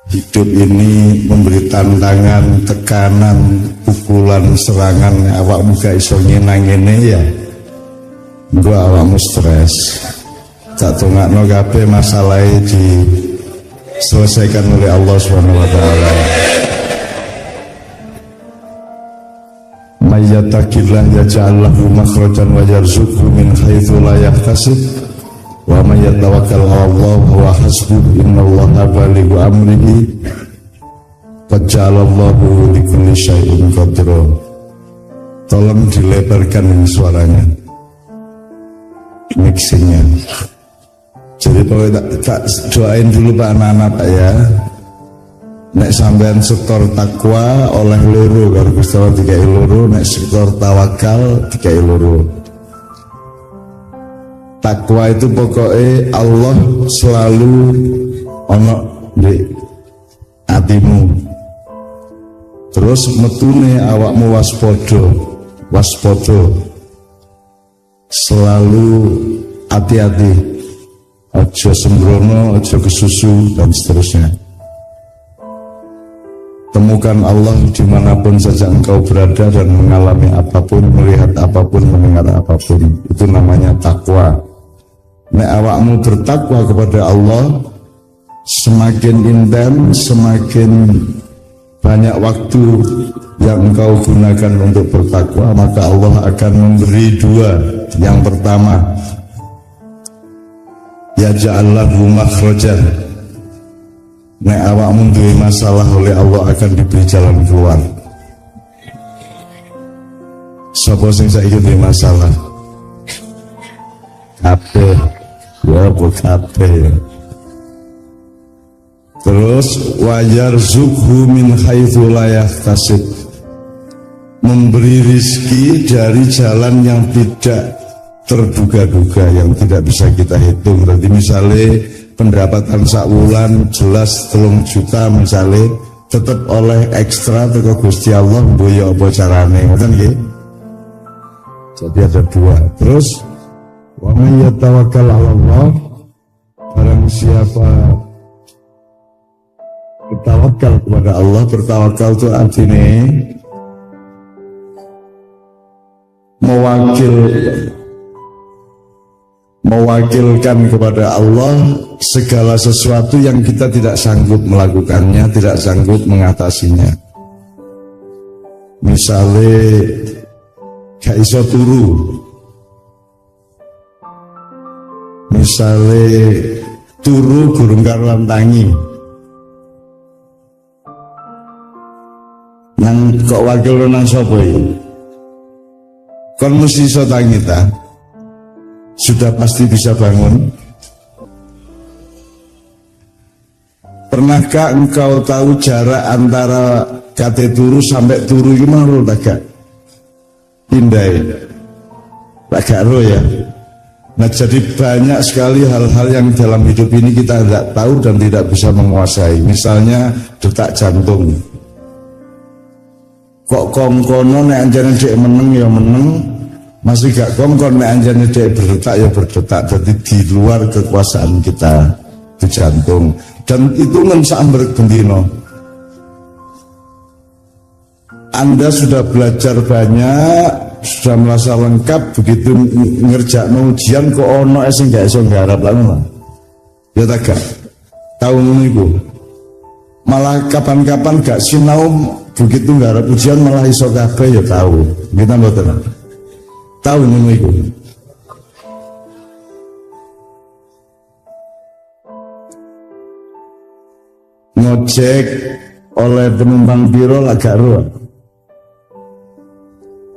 Hidup ini memberi tantangan, tekanan, pukulan, serangan. Awakmu gak iso nyenang ini ya, gua awakmu stres. Tak tongakno kabeh masalahnya diselesaikan oleh Allah SWT. Mayyatakillah yaj'al lahu makhrajan wa yarzuqhu min haitsu la yahtasib. Wa may yatawakkal 'ala Allah huwa hasbuh innallaha balighu amrihi qad ja'alallahu likulli syai'in qadra. Tolong dilebarkan ini suaranya, mixingnya. Jadi pokoknya tak doain dulu Pak anak-anak Pak ya. Nek sampean setor takwa oleh loro karo Gusti Allah dikai loro, nek setor tawakal dikai loro. Takwa itu pokoknya Allah selalu ono di hatimu. Terus metune awakmu waspada, selalu hati-hati, ojo sembrono, ojo kesusu dan seterusnya. Temukan Allah dimanapun saja engkau berada dan mengalami apapun, melihat apapun, mendengar apapun. Itu namanya takwa. Nek awakmu bertakwa kepada Allah, semakin intens, semakin banyak waktu yang engkau gunakan untuk bertakwa, maka Allah akan memberi dua. Yang pertama, yaj'al lahu makhrajan. Nek awakmu duwe masalah, oleh Allah akan diberi jalan keluar. Sapa sing saiki duwe masalah? Kabeh, ya kabeh. Terus wayarzuqhu min haitsu la yahtasib. Memberi rizki dari jalan yang tidak terduga-duga, yang tidak bisa kita hitung. Berarti misalnya pendapatan sak wulan jelas 3 juta misalnya, tetap oleh ekstra ke Gusti Allah, mboyo apa carane, ngoten nggih. Jadi ada dua. Terus wa may yatawakkal 'ala Allah, barang siapa bertawakal kepada Allah. Bertawakal itu artinya mewakilkan kepada Allah segala sesuatu yang kita tidak sanggup melakukannya, tidak sanggup mengatasinya. Misalnya gak iso turu, misalnya turu gurung karuan tangi, nang kok wakil nang sapa iki? Kon mesti iso tangi ta? Sudah pasti bisa bangun. Pernahkah engkau tahu jarak antara kate turu sampai turu gimana tak gak? Pindai tak gak ro ya. Nah jadi banyak sekali hal-hal yang dalam hidup ini kita tidak tahu dan tidak bisa menguasai. Misalnya detak jantung. Kok kongkono nek anjane dhek meneng ya meneng, masih gak kongkon nek anjane dhek berdetak ya berdetak. Jadi di luar kekuasaan kita di jantung. Dan itu ngensak bendino. Anda sudah belajar banyak, sudah merasa lengkap, begitu ngerjakno ujian kok ono sing gak iso nggarap lan. Ya tak gak? Tahu ngono iku. Malah kapan-kapan gak sinau, begitu nggarap ujian malah iso kabeh ya tahu. Kita mboten. Tahu ngono iku. Ngojek oleh penumpang piro lah gak ro.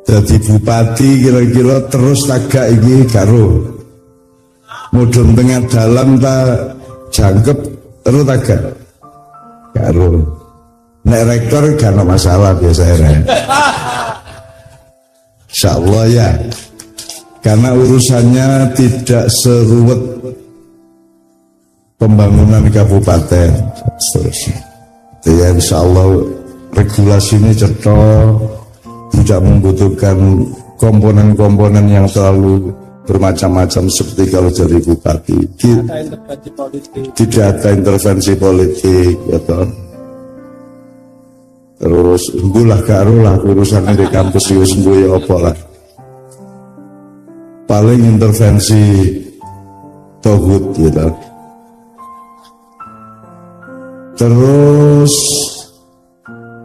Jadi bupati kira-kira terus tagak iki gak ro. Mudhun tengah dalam ta jangkep terus tagak gak ro. Nek rektor gak ada masalah biasanya. Insyaallah ya. Karena urusannya tidak seruwet pembangunan kabupaten seterusnya. Ya insyaallah regulasi ini cetok, tidak membutuhkan komponen-komponen yang terlalu bermacam-macam seperti kalau jadi bupati. Tidak ada intervensi politik, gitu. Terus gulah karulah urusannya di kampus itu sembuh apa lah. Paling intervensi tohut gitu. Terus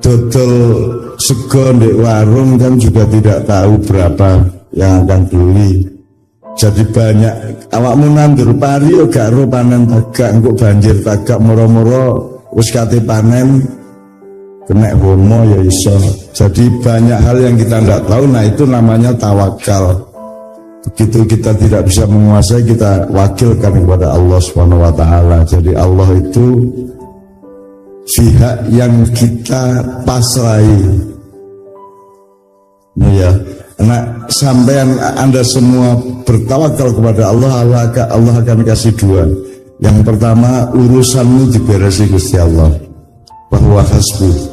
dodol sego di warung kan juga tidak tahu berapa yang akan beli. Jadi banyak awakmu nandur pari yo gak ro panen tagak engko banjir tagak moro-moro wis kate panen kena homo ya iso. Jadi banyak hal yang kita tidak tahu. Nah itu namanya tawakal. Begitu kita tidak bisa menguasai, kita wakilkan kepada Allah Subhanahu wa taala. Jadi Allah itu pihak yang kita pasrahi. Ya, nah sampean Anda semua bertawakal kepada Allah, Allah akan kasih dua. Yang pertama, urusanmu diberesi Gusti Allah. Bahwa hasbuh.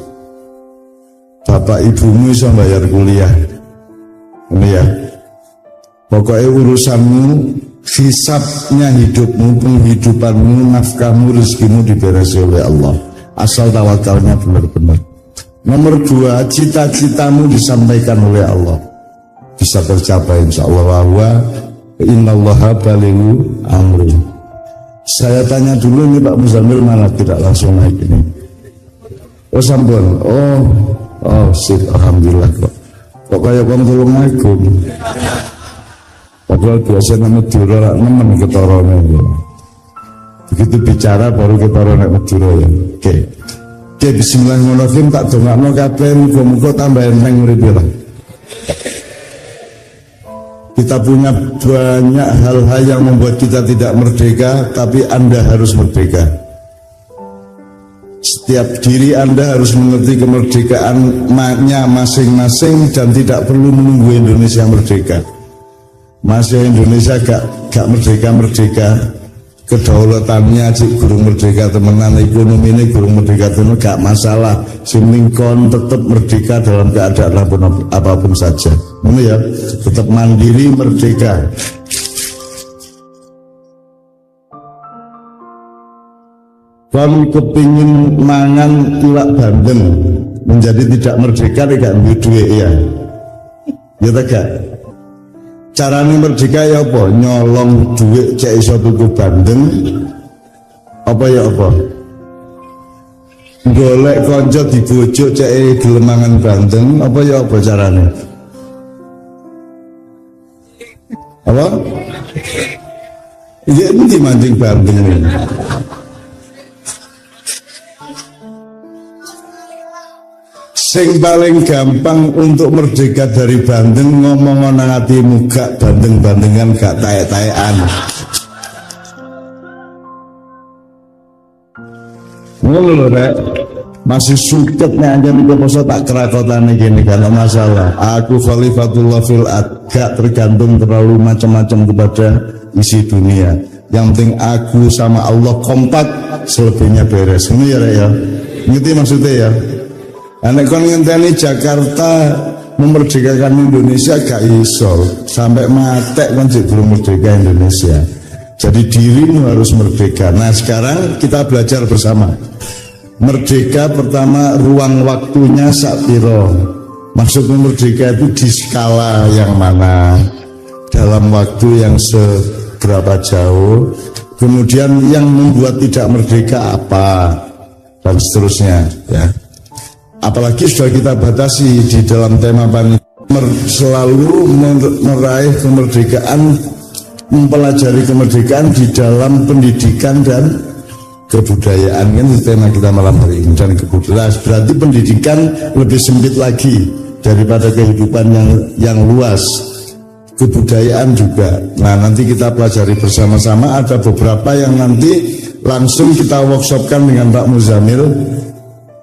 Bapak ibumu bisa bayar kuliah. Ini ya. Pokoknya urusanmu, hisabnya hidupmu, penghidupanmu, nafkahmu, rezekimu diberesi oleh Allah. Asal tawakalnya benar-benar. Nomor dua, cita-citamu disampaikan oleh Allah. Bisa tercapai insyaallah. Wa innallaha balighu amri. Saya tanya dulu nih Pak Muzamil mana tidak langsung naik ini. Oh sampun. Oh sip, alhamdulillah kok. Kok kayak wong Tulungagung. Padahal biasanya Madura rak nemen ketorone ya. Begitu bicara baru ketara nek Madura ya. Oke, bismillahirrahmanirrahim, tak dongakno kabeh muga-muga tambah enteng uripe lah. Kita punya banyak hal-hal yang membuat kita tidak merdeka, tapi Anda harus merdeka. Setiap diri Anda harus mengerti kemerdekaannya masing-masing dan tidak perlu menunggu Indonesia merdeka. Masih Indonesia gak merdeka-merdeka, kedaulatannya cik gurung merdeka temenan, ekonomi ini gurung merdeka temenan, gak masalah. Simingkon tetap merdeka dalam keadaan apapun saja. Ini ya, tetap mandiri merdeka. Kamu kepingin mangan tulak bandeng menjadi tidak merdeka, tidak duit ya. Ya tak? Caranya merdeka ya apa? Nyolong duit cek iso tuku bandeng. Apa ya apa? Golek konco dibujuk cek gelemangan bandeng. Apa ya apa caranya? Apa? Iya ini mancing bandeng ini. Sing paling gampang untuk merdeka dari bandeng, ngomong nang atimu gak bandeng-bandengan, gak taek-taekan. Ngono lho Rek, masih suket nek anjen iki poso tak kerakotane gini kan masalah. Aku khalifatullah fil ard, gak tergantung terlalu macam-macam kepada isi dunia. Yang penting aku sama Allah kompak, selebihnya beres. Ini ya Rek ya. Ngerti maksudnya ya? Anak kon ngenteni Jakarta memerdekakan Indonesia gak iso, sampai matek kon belum merdeka Indonesia. Jadi dirimu harus merdeka. Nah sekarang kita belajar bersama. Merdeka pertama, ruang waktunya sakpiro. Maksud merdeka itu di skala yang mana, dalam waktu yang seberapa jauh, kemudian yang membuat tidak merdeka apa, dan seterusnya ya. Apalagi sudah kita batasi di dalam tema panitia selalu meraih kemerdekaan, mempelajari kemerdekaan di dalam pendidikan dan kebudayaan, kan tema kita malam hari ini. Dan kebudayaan berarti pendidikan lebih sempit lagi daripada kehidupan yang luas. Kebudayaan juga. Nah nanti kita pelajari bersama-sama. Ada beberapa yang nanti langsung kita workshopkan dengan Pak Muzamil.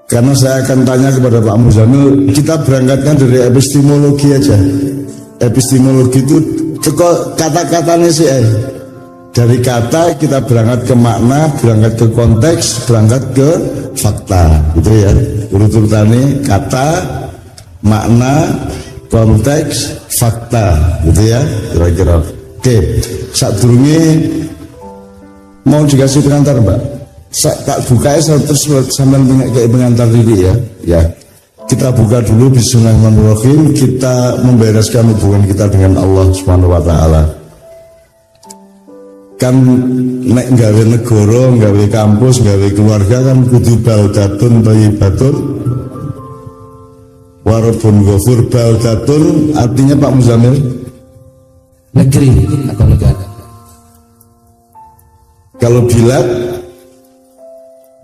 Karena saya akan tanya kepada Pak Muzamil, kita berangkatkan dari epistemologi aja. Epistemologi itu kata-katanya sih dari kata kita berangkat ke makna, berangkat ke konteks, berangkat ke fakta, gitu ya. Urut-urutannya kata, makna, konteks, fakta, gitu ya. Kira-kira Oke, sadurunge mau dikasih pengantar Mbak. Tak buka ya terus sampai kayak pengantar diri ya. Ya, kita buka dulu Bismillahirrahmanirrahim. Kita membereskan hubungan kita dengan Allah Subhanahu Wa Taala. Kan nek gawe negara, gawe kampus, gawe keluarga kan kudu baldatun thayyibatun walaupun ghafur. Baldatun artinya Pak Muzamil negeri atau negara. Kalau bilad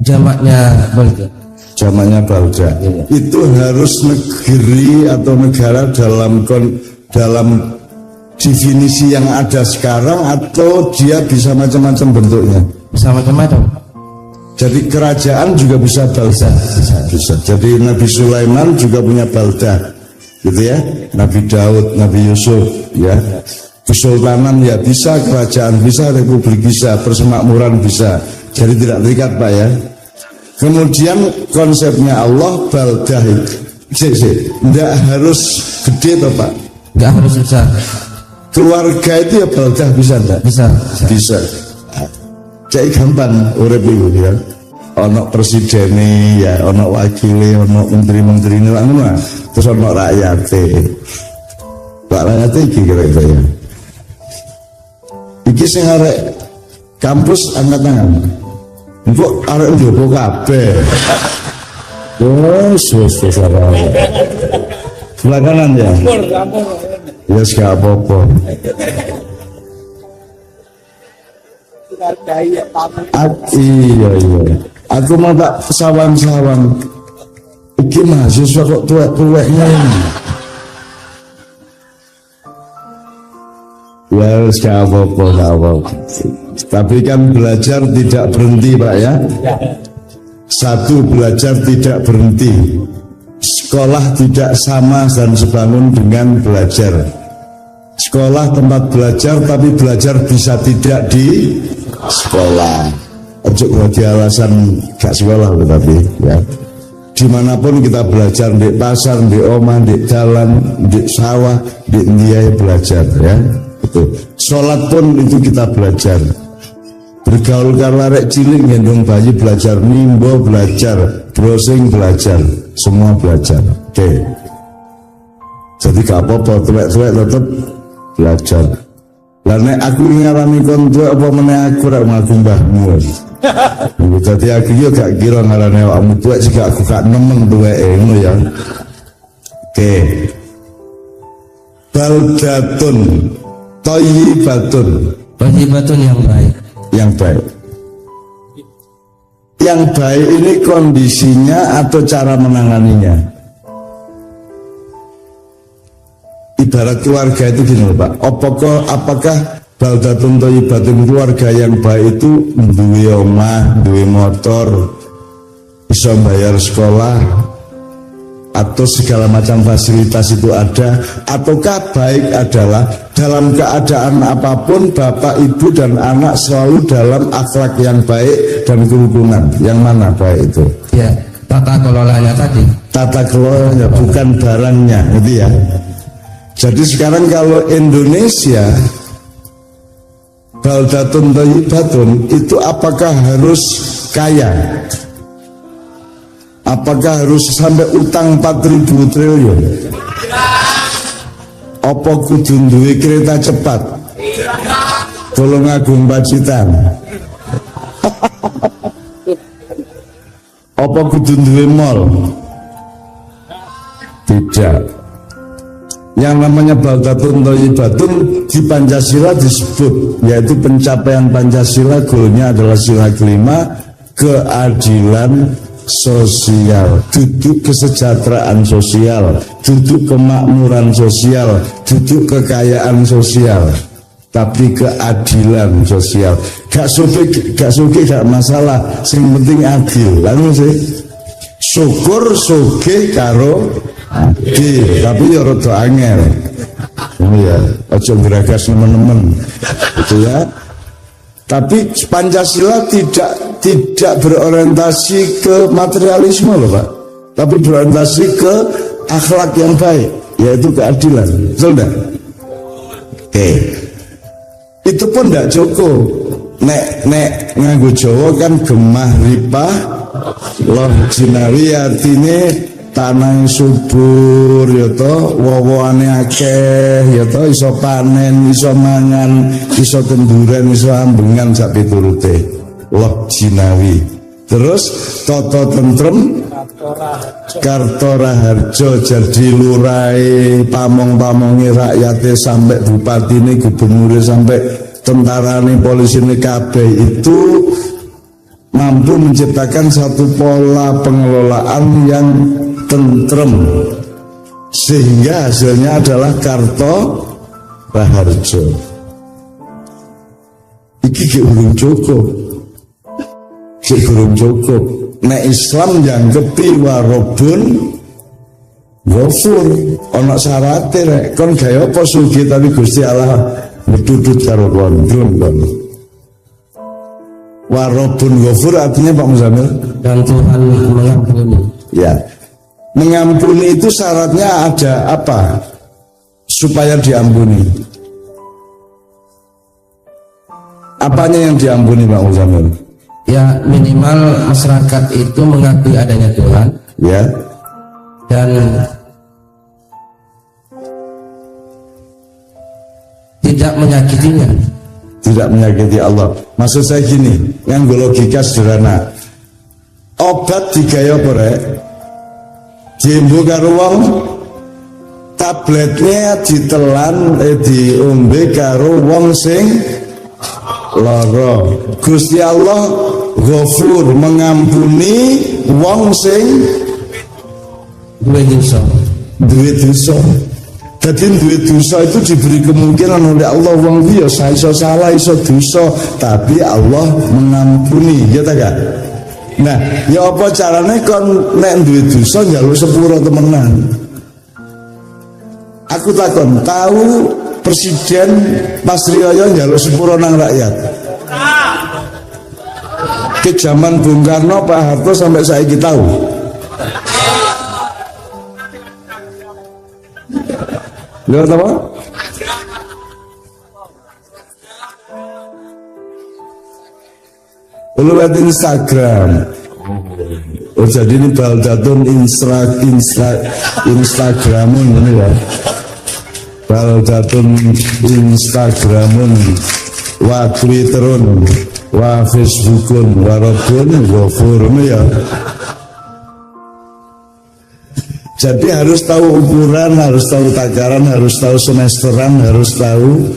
jamaknya balda. Jamaknya balda. Iya. Itu harus negeri atau negara dalam definisi yang ada sekarang, atau dia bisa macam-macam bentuknya. Bisa macam-macam. Jadi kerajaan juga bisa balda. Bisa. Jadi Nabi Sulaiman juga punya balda, gitu ya. Nabi Daud, Nabi Yusuf, ya. Kesultanan ya bisa, kerajaan bisa, republik bisa, persemakmuran bisa. Jadi tidak terikat Pak ya. Kemudian konsepnya Allah baldah itu tidak harus gede toh Pak. Tidak harus besar. Keluarga itu ya baldah bisa enggak? Bisa. Cek gampang urip iku ya. Ono presiden ya, ono wakile, ono menteri-menteri ini lah, terus ono rakyate. Pak rakyate iki kira-kira ya. Iki sing arek kampus angkat tangan. Engko arek njopo kabeh. Wes sebelah kanan ya. Ya gak apa-apa. Iya. Aku mau tak sawang-sawang. Iki mahasiswa kok tuwek-tuweknya ini. Ya gak apa-apa. Tapi kan belajar tidak berhenti Pak ya. Satu, belajar tidak berhenti. Sekolah tidak sama dan sebangun dengan belajar. Sekolah tempat belajar, tapi belajar bisa tidak di sekolah. Ojo di alasan gak sekolah tetapi ya. Dimanapun kita belajar, di pasar, di omah, di jalan, di sawah, di India belajar ya. Betul. Sholat pun itu kita belajar. Bergaul karo arek cilik gendong bayi belajar, nimbo belajar, browsing belajar, semua belajar. Oke. Jadi gak apa-apa, tuwek-tuwek tetap belajar. Lah nek aku ngarani kon tuwek apa meneh aku ora ngaku mbahmu. Jadi aku yo gak kira ngarani awakmu tuwek jika aku gak nemen tuweke ngono ya. Oke. Baldatun thayyibatun. Thayyibatun yang baik. Yang baik. Yang baik ini kondisinya atau cara menanganinya. Ibarat keluarga itu gini Pak. Apakah baldatun thayyibatun keluarga yang baik itu duwe omah, duwe motor, bisa bayar sekolah, atau segala macam fasilitas itu ada, ataukah baik adalah dalam keadaan apapun bapak, ibu, dan anak selalu dalam akhlak yang baik dan kerukunan. Yang mana baik itu? Ya, tata kelolanya tadi. Tata kelolanya, bukan barangnya, gitu ya. Jadi sekarang kalau Indonesia baldatun thayyibatun itu apakah harus kaya? Apakah harus sampai utang 4.000 triliun? Apa kudu duwe kereta cepat? Tolong Agung Pacitan. Apa kudu duwe mall? Tidak. Yang namanya baldatun thayyibatun di Pancasila disebut, yaitu pencapaian Pancasila goalnya adalah sila kelima, keadilan sosial, duduk kesejahteraan sosial, duduk kemakmuran sosial, duduk kekayaan sosial, tapi keadilan sosial. Gak suki gak masalah, yang penting adil. Lalu sih syukur sugih karo adil, tapi ya rada angel. Ya, aja ngeragas nemen-nemen. Gitu ya. Tapi Pancasila tidak berorientasi ke materialisme loh Pak, tapi berorientasi ke akhlak yang baik, yaitu keadilan. Betul enggak? Oke. itu pun tidak cukup. Nek nganggo Jawa kan gemah ripah loh jinawi, artinya tanah subur ya to, wowoane akeh ya to, iso panen, iso mangan, iso temburan, iso ambengan sak piturute. Loh jinawi. Terus toto tentrem Kartora Harjo, jadi lurai pamong-pamongi rakyatnya sampai bupatine, gubernurnya, sampai tentarane, polisine kabeh itu mampu menciptakan satu pola pengelolaan yang tentrem, sehingga hasilnya adalah Kartora Harjo. Iki urung cukup. Belum cukup. Nek Islam yang kepi warobun Ghafur, ana syarate rek. Kon gaya apa sugih tapi Gusti Allah medudut karo kon, gelem kon. Warobun Ghafur artinya Pak Muzamil, dan Tuhan mengampuni. ya. Mengampuni itu syaratnya ada apa? Supaya diampuni. Apanya yang diampuni Pak Muzamil? Ya, minimal masyarakat itu mengakui adanya Tuhan, Ya. dan tidak menyakitinya. Tidak menyakiti Allah. Maksud saya gini, yang logika sederhana. Obat digaya apa rek? Diembu karo wong, tabletnya ditelan diombe karo wong sing lara. Gusti Allah Ghafur, mengampuni wong sing Duwe dosa. duwe dosa. Jadi duwe dosa itu diberi kemungkinan oleh Allah, wong iki ya iso salah, iso dosa, tapi Allah mengampuni, ya ta gak? Nah, ya apa carane kon nek duwe dosa njaluk sepuro temenan? Aku takon, tahu Presiden Pas Rioyo njaluk sepuro nang rakyat? Ke zaman Bung Karno, Pak Harto sampai saiki tahu. Lihat apa? Lihat Instagram. Oh jadi ini baldatun Instagramun ini ya. Baldatun Instagramun wa Twitterun wa Facebookun wa Robun Ghafurun ya. Jadi harus tahu ukuran, harus tahu takaran, harus tahu semesteran, harus tahu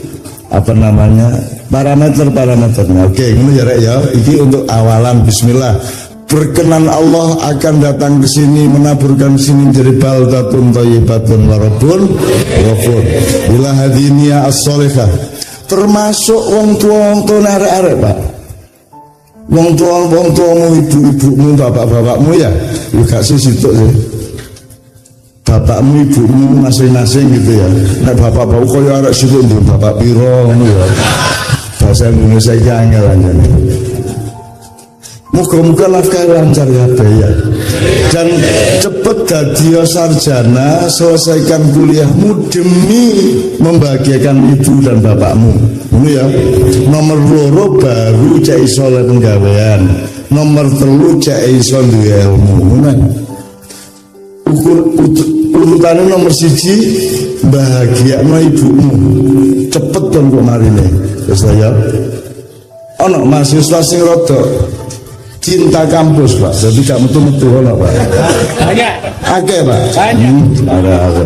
apa namanya parameternya. Oke, ini ya rek ya. Ini untuk awalan. Bismillah. Berkenan Allah akan datang ke sini, menaburkan sini jadi baldatun thayyibatun wa Rabbun ghafur. Bila hadinia as-solihah. Termasuk wong tua arek-arek Pak. Wong tuamu, ibu-ibumu, bapak-bapakmu ya. Lu gak sih situ sih. Bapakmu, ibumu masing-masing gitu ya. Nek bapak-bapak koyo arek situ ndek bapak piro ngono ya. Bahasa Indonesia iki angel anjane. Muga-muga nafkah lancar ya ya. Dan cepet dadi sarjana, selesaikan kuliahmu demi membahagiakan ibu dan bapakmu. Ini ya. Nomor 2 baru cek iso penggawean. Nomor 3 cek iso duwe ilmu. Ngono. Urutannya nomor 1 bahagiakno ibumu. Cepet kan kok marine. Wis ya. Ana mahasiswa sing rada cinta kampus Pak, jadi gak metu-metu ono Pak. Akeh Pak. Ada.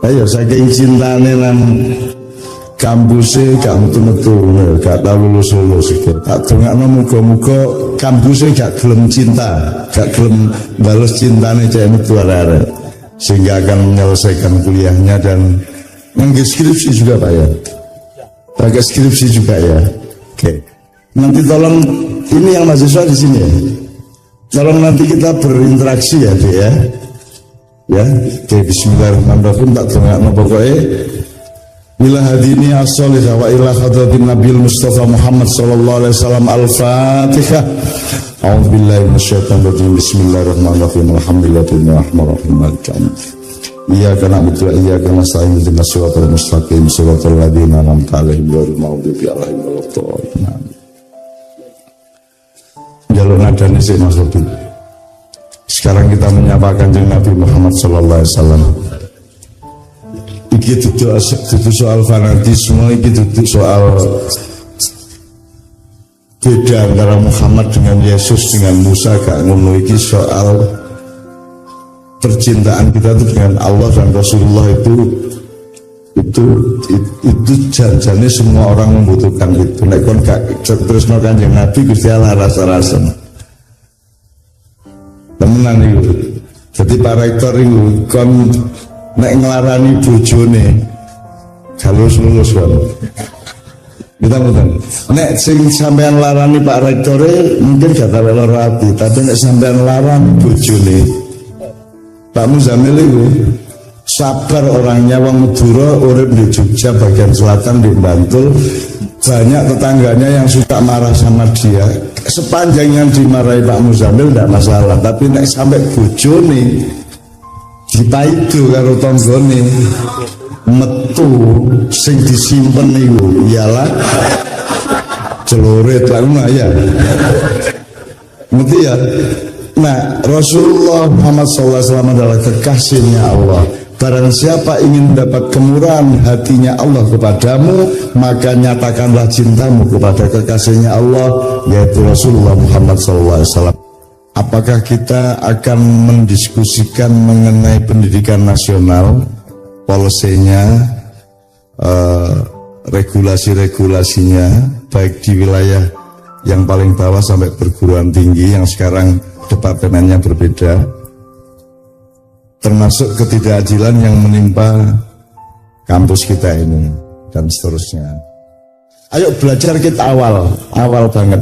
Ayo saking cintane nang kampusnya gak metu-metu, gak tau lulus-lulus. Tak dongakno muga-muga kampusnya gak gelem cinta, gak gelem balas cintane cek metu arek-arek, sehingga akan menyelesaikan kuliahnya dan nangge skripsi juga Pak ya. Pakai skripsi juga ya. Oke. Nanti tolong ini yang mahasiswa di sini ya. Tolong nanti kita berinteraksi ya, Dek ya. Ya, oke, bismillahirrahmanirrahim. Tak dongakno pokoke bila hadini as-solihah wa ila hadratin Nabil Mustafa Muhammad sallallahu alaihi wasallam al-Fatihah. A'udzubillahi minasyaitonir rajim. Bismillahirrahmanirrahim. Alhamdulillahirabbil alamin. Iyyaka na'budu wa iyyaka nasta'in ihdinas siratal mustaqim siratal ladzina an'amta 'alaihim ghairil maghdubi 'alaihim waladdallin. Jalur nadane sih Mas Robi. Sekarang kita menyapa Kanjeng Nabi Muhammad sallallahu alaihi wasallam. Iki itu soal fanatisme, iki itu soal beda antara Muhammad dengan Yesus dengan Musa gak ngono. Iki soal percintaan kita itu dengan Allah dan Rasulullah itu janjane semua orang membutuhkan itu. Nek kon gak terusno Kanjeng Nabi Gusti Allah rasa-rasa. Temenan itu. Jadi Pak Rektor itu kon nek nglarani bojone halus-lulus kon. Kita mboten. Nek sing sampean larani Pak Rektor mungkin gak tau lara ati, tapi nek sampean larani bojone Pak Muzamil itu sabar orangnya, wong Madura, urip di Jogja bagian selatan di Bantul, banyak tetangganya yang suka marah sama dia. Sepanjang yang dimarahi Pak Muzamil tidak masalah, tapi nek sampai bojone dipaido karo tanggane metu sing disimpen niku iyalah celurit lah ya. Ngerti ya? Nah, Rasulullah Muhammad SAW adalah kekasihnya Allah. Barang siapa ingin mendapat kemurahan hatinya Allah kepadamu, maka nyatakanlah cintamu kepada kekasihnya Allah, yaitu Rasulullah Muhammad SAW. Apakah kita akan mendiskusikan mengenai pendidikan nasional, polisinya, regulasi-regulasinya, baik di wilayah yang paling bawah sampai perguruan tinggi yang sekarang departemennya berbeda, termasuk ketidakadilan yang menimpa kampus kita ini dan seterusnya. Ayo belajar kita awal banget.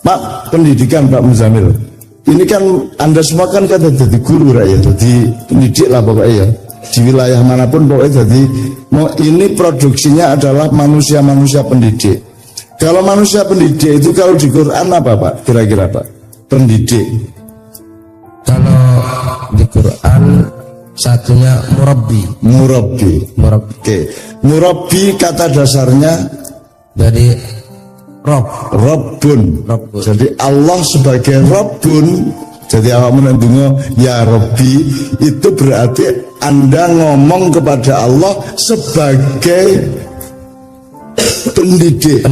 Pak, pendidikan Pak Muzamil, ini kan Anda semua kan jadi guru ya, jadi pendidik lah pokoknya ya. Di wilayah manapun pokoknya jadi ini produksinya adalah manusia-manusia pendidik. Kalau manusia pendidik itu kalau di Quran apa Pak? Kira-kira Pak? Pendidik. Kalau di Quran satunya murabbi. Oke. Murabbi kata dasarnya dari Rabbun. Jadi Allah sebagai Rabbun. Jadi awak menandungo ya Rabbi, itu berarti Anda ngomong kepada Allah sebagai pendidik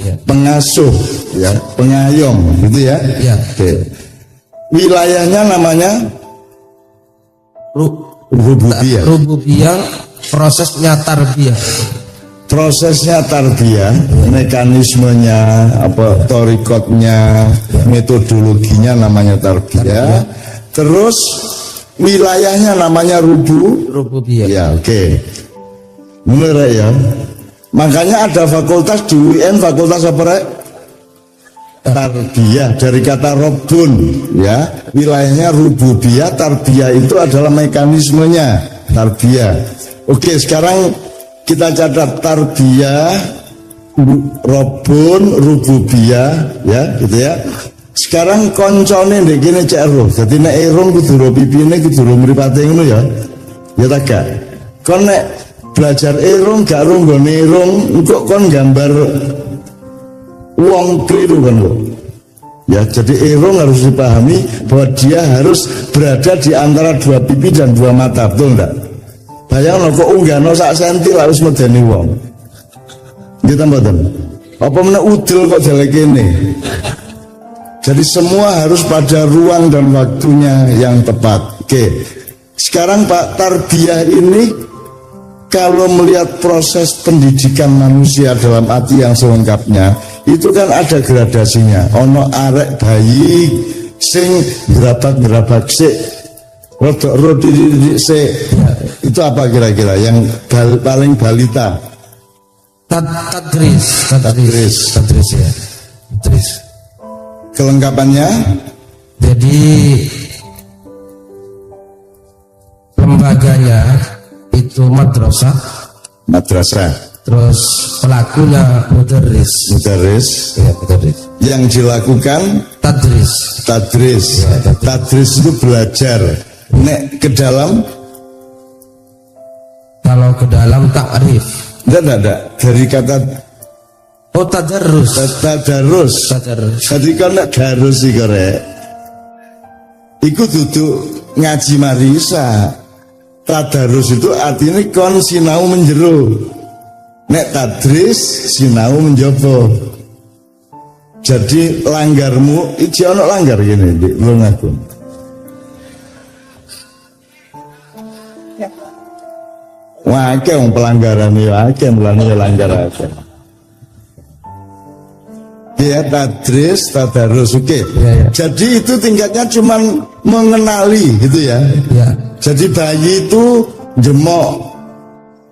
ya. Pengasuh ya, pengayom gitu ya. Ya. Oke. Wilayahnya namanya rububiyah, prosesnya tarbiyah, mekanismenya apa, torikotnya, metodologinya namanya tarbiyah. Terus wilayahnya namanya rububiyah. Ya, oke. Bener ya. Makanya ada fakultas di UN, fakultas apa rek? Tarbiyah, dari kata Rabbun ya. Wilayahnya rububiyah, tarbiyah itu adalah mekanismenya tarbiyah. Oke, sekarang kita catat tarbiyah, Rabbun, rububiyah ya, gitu ya. Sekarang koncone ndek kene cek ero. Dadi nek irung kudu ro pipine kudu ro mripate ngono ya. Ya ta gak? Kon nek belajar irung gak ro nggone irung, kok kon gambar wong kliru kan lo. Ya, jadi irung harus dipahami bahwa dia harus berada di antara dua pipi dan dua mata, betul enggak? Bayangno kok unggahno sak senti lak wis medeni wong. Kita mboten. Apa meneh udel kok jale kene. Jadi semua harus pada ruang dan waktunya yang tepat. Oke. Sekarang Pak, tarbiyah ini kalau melihat proses pendidikan manusia dalam arti yang selengkapnya, itu kan ada gradasinya. Ono arek bayi sing gerabak-gerabak sik, rodok sik. Itu apa kira-kira yang paling balita? Tadris ya. Kelengkapannya? Jadi lembaganya itu madrasah. Terus pelakunya mudarris. Ya, yang dilakukan tadris. Ya, Tadris itu belajar. Nek ke dalam Kalau ke dalam takrif. Tidak. Dari kata Tadarrus. tadarus. Jadi kan nek darus iki rek. Iku duduk ngaji marisa. Tadarus itu artinya kon sinau menjero. Nek tadris sinau menjopo. Jadi langgarmu iki ono langgar gini di lungaku. Wah, akeh wong pelanggaran ya, akeh mulane langgar akeh. Ya tadris, tadarus, oke. Ya. Jadi itu tingkatnya cuman mengenali gitu ya. Ya. Jadi bayi itu jemok.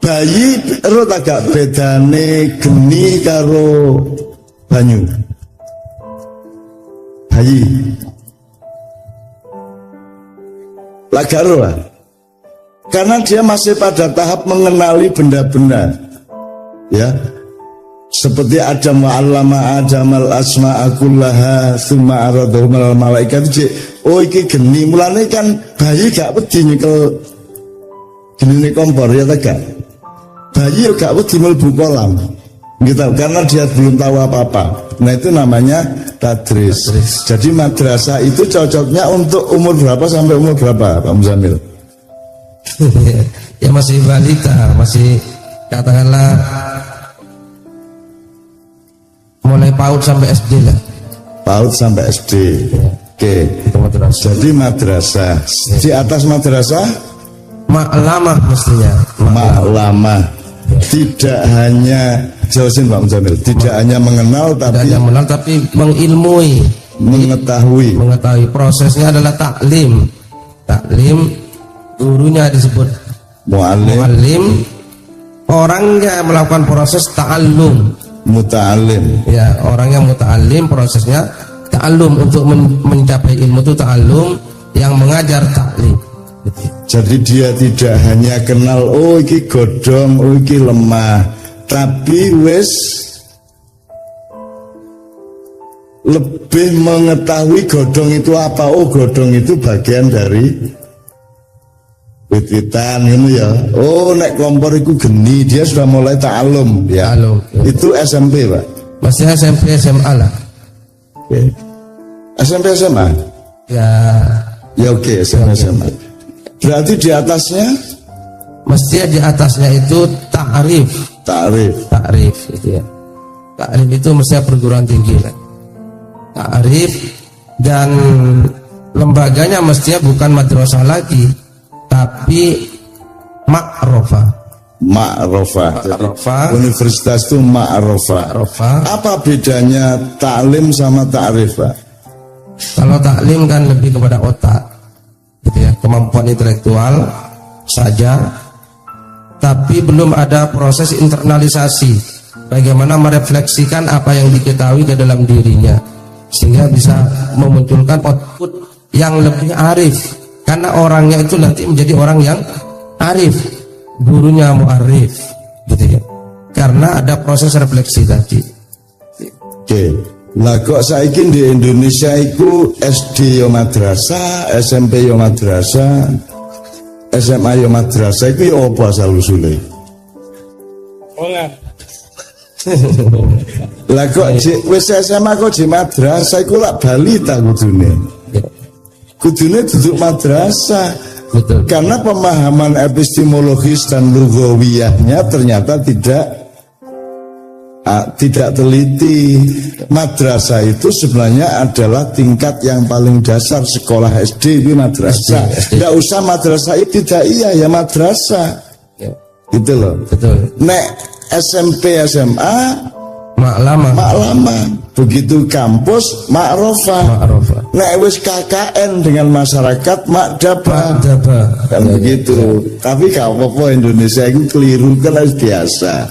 Bayi erot agak bedane geni karo banyu. Bayi. Lagaro lah. Karena dia masih pada tahap mengenali benda-benda. Ya. Seperti Adam wa 'allama Adamal asma'a kullaha tsumma aradahum 'alal malaikati. Oh iki geni, mulane kan bayi gak wedi nyekel genine kompor ya ta gak. Bayi gak wedi mlebu kolam. Gitu, karena dia belum tahu apa-apa. Nah itu namanya tadris. Jadi madrasah itu cocoknya untuk umur berapa sampai umur berapa, Pak Muzamil? Ya masih balita, masih katakanlah mulai PAUD sampai SD lah. PAUD sampai SD. Oke. Jadi madrasah. Di atas madrasah Ma'lamah mestinya. Ma'lamah. Tidak hanya jelasin Pak Muzamil, tidak hanya mengenal Tidak tapi hanya mengenal tapi mengilmui, mengetahui. prosesnya adalah taklim. Taklim gurunya disebut muallim, orangnya melakukan proses ta'allum. Muta'alim. Ya, orang yang muta'alim prosesnya ta'allum, untuk mencapai ilmu itu ta'allum, yang mengajar taklim. Jadi dia tidak hanya kenal oh iki godhong, oh iki lemah, tapi wis lebih mengetahui godhong itu apa. Oh godhong itu bagian dari wit-witan gitu ya. Oh nek kompor itu geni, dia sudah mulai ta'alum ya. Ta'alum, ya. Itu SMP Pak. Masih SMP SMA lah. Oke. SMP SMA. Ya oke, SMP SMA. Berarti di atasnya Mestinya di atasnya itu ta'rif gitu ya. Ta'rif itu mestinya perguruan tinggi lah. Ta'rif, dan lembaganya mestinya bukan madrasah lagi tapi ma'rofah. Universitas itu ma'rofah. Apa bedanya taklim sama ta'rif Pak? Kalau taklim kan lebih kepada otak gitu ya, kemampuan intelektual saja, tapi belum ada proses internalisasi, bagaimana merefleksikan apa yang diketahui ke dalam dirinya sehingga bisa memunculkan output yang lebih arif, karena orangnya itu nanti menjadi orang yang arif, gurunya mu'arif gitu ya, karena ada proses refleksi tadi. Oke. Lah kok saiki di Indonesia itu SD yo madrasah, SMP yo madrasah, SMA yo madrasah, itu yo apa asal usule? Lah kok wis SMA kok di madrasah iku lak balita kudune. Kudune duduk madrasah. Betul. Karena pemahaman epistemologis dan lughawiyahnya ternyata tidak teliti. Madrasah itu sebenarnya adalah tingkat yang paling dasar, sekolah SD itu madrasah. Tidak usah madrasah ibtidaiyah ya madrasah. Ya. Gitu loh. Betul. Nek SMP SMA Ma'lamah. Begitu kampus ma'rofah. Nek wis KKN dengan masyarakat makdaba. Kan begitu. Tapi gak apa-apa, Indonesia itu keliru kan biasa.